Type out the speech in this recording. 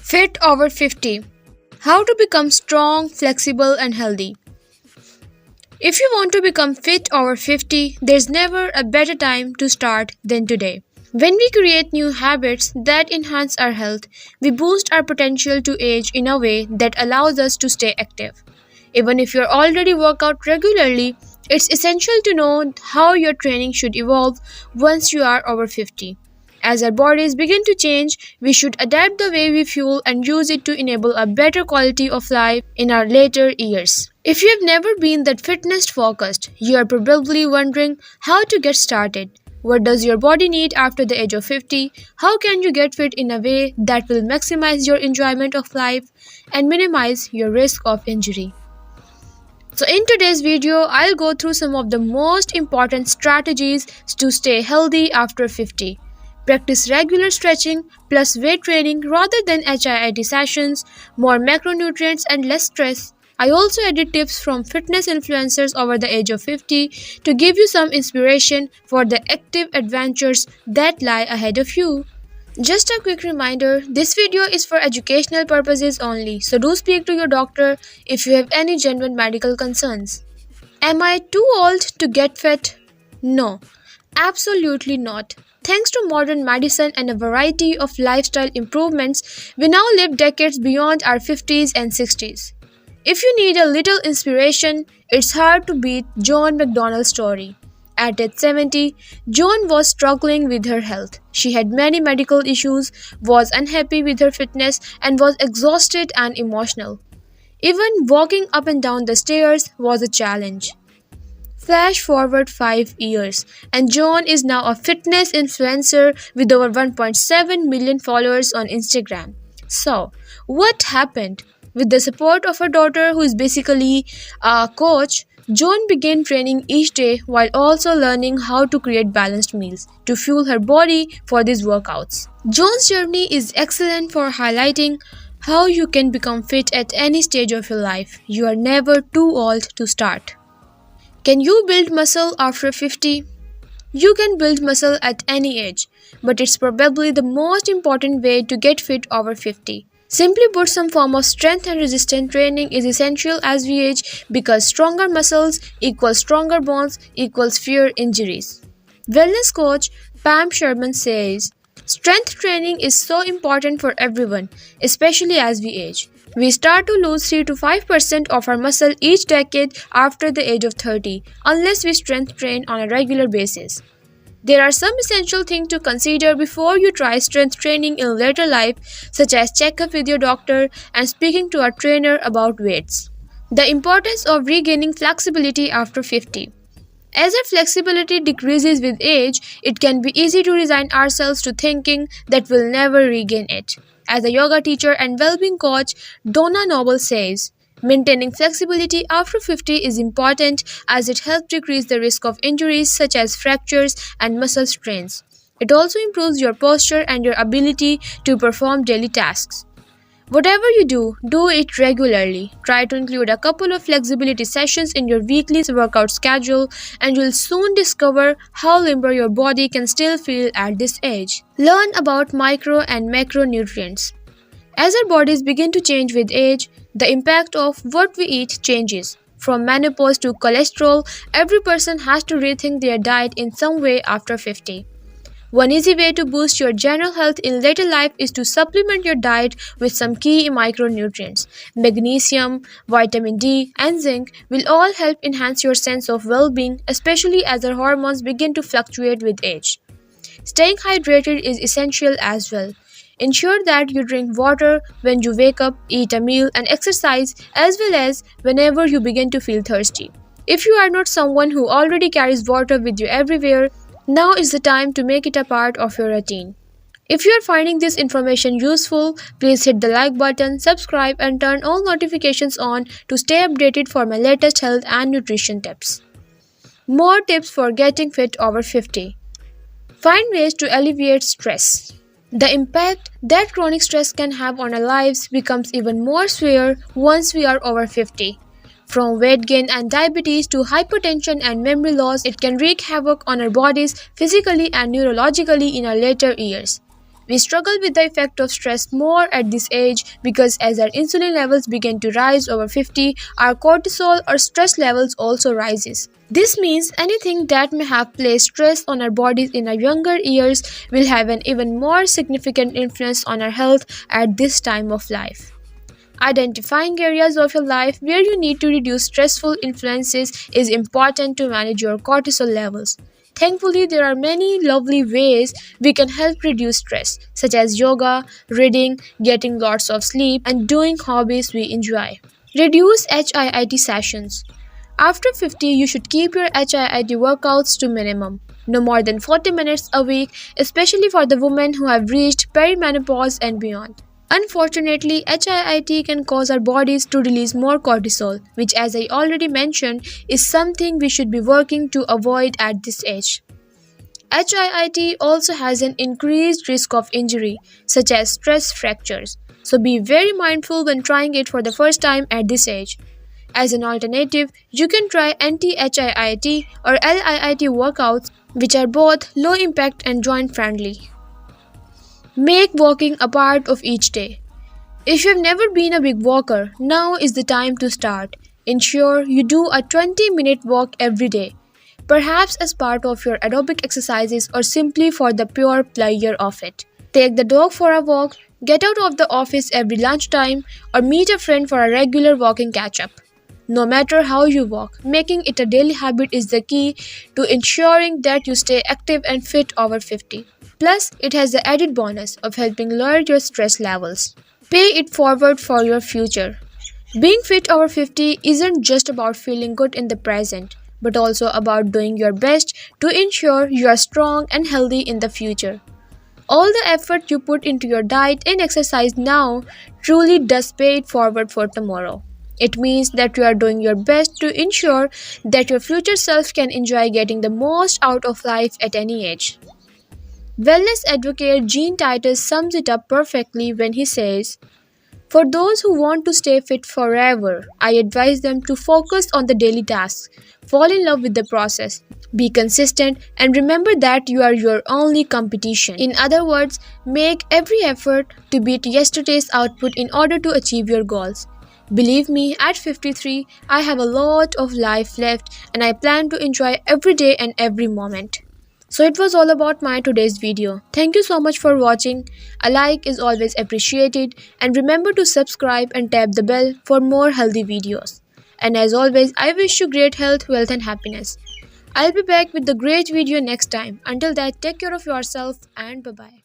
Fit over 50. How to become strong, flexible, and healthy. If you want to become fit over 50, there's never a better time to start than today. When we create new habits that enhance our health, we boost our potential to age in a way that allows us to stay active. Even if you're already work out regularly, it's essential to know how your training should evolve once you are over 50. As our bodies begin to change, we should adapt the way we fuel and use it to enable a better quality of life in our later years. If you have never been that fitness focused, you are probably wondering how to get started. What does your body need after the age of 50? How can you get fit in a way that will maximize your enjoyment of life and minimize your risk of injury? So in today's video, I'll go through some of the most important strategies to stay healthy after 50. Practice regular stretching plus weight training rather than HIIT sessions, more macronutrients and less stress. I also added tips from fitness influencers over the age of 50 to give you some inspiration for the active adventures that lie ahead of you. Just a quick reminder, this video is for educational purposes only, so do speak to your doctor if you have any genuine medical concerns. Am I too old to get fit? No, absolutely not. Thanks to modern medicine and a variety of lifestyle improvements, we now live decades beyond our 50s and 60s. If you need a little inspiration, it's hard to beat Joan MacDonald's story. At age 70, Joan was struggling with her health. She had many medical issues, was unhappy with her fitness, and was exhausted and emotional. Even walking up and down the stairs was a challenge. Flash forward 5 years, and Joan is now a fitness influencer with over 1.7 million followers on Instagram. So, what happened? With the support of her daughter, who is basically a coach, Joan began training each day while also learning how to create balanced meals to fuel her body for these workouts. Joan's journey is excellent for highlighting how you can become fit at any stage of your life. You are never too old to start. Can you build muscle after 50? You can build muscle at any age, but it's probably the most important way to get fit over 50. Simply put, some form of strength and resistance training is essential as we age because stronger muscles equals stronger bones equals fewer injuries. Wellness coach Sherman says, strength training is so important for everyone, especially as we age. We start to lose 3 to 5% of our muscle each decade after the age of 30, unless we strength train on a regular basis. There are some essential things to consider before you try strength training in later life, such as check up with your doctor and speaking to a trainer about weights. The importance of regaining flexibility after 50. As our flexibility decreases with age, it can be easy to resign ourselves to thinking that we'll never regain it. As a yoga teacher and well-being coach, Donna Noble says, maintaining flexibility after 50 is important as it helps decrease the risk of injuries such as fractures and muscle strains. It also improves your posture and your ability to perform daily tasks. Whatever you do, do it regularly. Try to include a couple of flexibility sessions in your weekly workout schedule and you'll soon discover how limber your body can still feel at this age. Learn about micro and macronutrients. As our bodies begin to change with age, the impact of what we eat changes. From menopause to cholesterol, every person has to rethink their diet in some way after 50. One easy way to boost your general health in later life is to supplement your diet with some key micronutrients. Magnesium, vitamin D, and zinc will all help enhance your sense of well-being, especially as our hormones begin to fluctuate with age. Staying hydrated is essential as well. Ensure that you drink water when you wake up, eat a meal, and exercise, as well as whenever you begin to feel thirsty. If you are not someone who already carries water with you everywhere, now is the time to make it a part of your routine. If you are finding this information useful, please hit the like button, subscribe, and turn all notifications on to stay updated for my latest health and nutrition tips. More tips for getting fit over 50. Find ways to alleviate stress. The impact that chronic stress can have on our lives becomes even more severe once we are over 50. From weight gain and diabetes to hypertension and memory loss, it can wreak havoc on our bodies physically and neurologically in our later years. We struggle with the effect of stress more at this age because as our insulin levels begin to rise over 50, our cortisol or stress levels also rises. This means anything that may have placed stress on our bodies in our younger years will have an even more significant influence on our health at this time of life. Identifying areas of your life where you need to reduce stressful influences is important to manage your cortisol levels. Thankfully, there are many lovely ways we can help reduce stress, such as yoga, reading, getting lots of sleep, and doing hobbies we enjoy. Reduce HIIT sessions. After 50, you should keep your HIIT workouts to minimum. No more than 40 minutes a week, especially for the women who have reached perimenopause and beyond. Unfortunately, HIIT can cause our bodies to release more cortisol, which, as I already mentioned, is something we should be working to avoid at this age. HIIT also has an increased risk of injury, such as stress fractures, so be very mindful when trying it for the first time at this age. As an alternative, you can try anti-HIIT or LIIT workouts, which are both low impact and joint friendly. Make walking a part of each day. If you have never been a big walker, now is the time to start. Ensure you do a 20-minute walk every day, perhaps as part of your aerobic exercises or simply for the pure pleasure of it. Take the dog for a walk, get out of the office every lunchtime, or meet a friend for a regular walking catch-up. No matter how you walk, making it a daily habit is the key to ensuring that you stay active and fit over 50. Plus, it has the added bonus of helping lower your stress levels. Pay it forward for your future. Being fit over 50 isn't just about feeling good in the present, but also about doing your best to ensure you are strong and healthy in the future. All the effort you put into your diet and exercise now truly does pay it forward for tomorrow. It means that you are doing your best to ensure that your future self can enjoy getting the most out of life at any age. Wellness advocate Gene Titus sums it up perfectly when he says, "For those who want to stay fit forever, I advise them to focus on the daily tasks, fall in love with the process, be consistent, and remember that you are your only competition. In other words, make every effort to beat yesterday's output in order to achieve your goals. Believe me, at 53, I have a lot of life left and I plan to enjoy every day and every moment." So it was all about my today's video. Thank you so much for watching. A like is always appreciated and remember to subscribe and tap the bell for more healthy videos. And as always, I wish you great health, wealth and happiness. I'll be back with the great video next time. Until that, take care of yourself and bye-bye.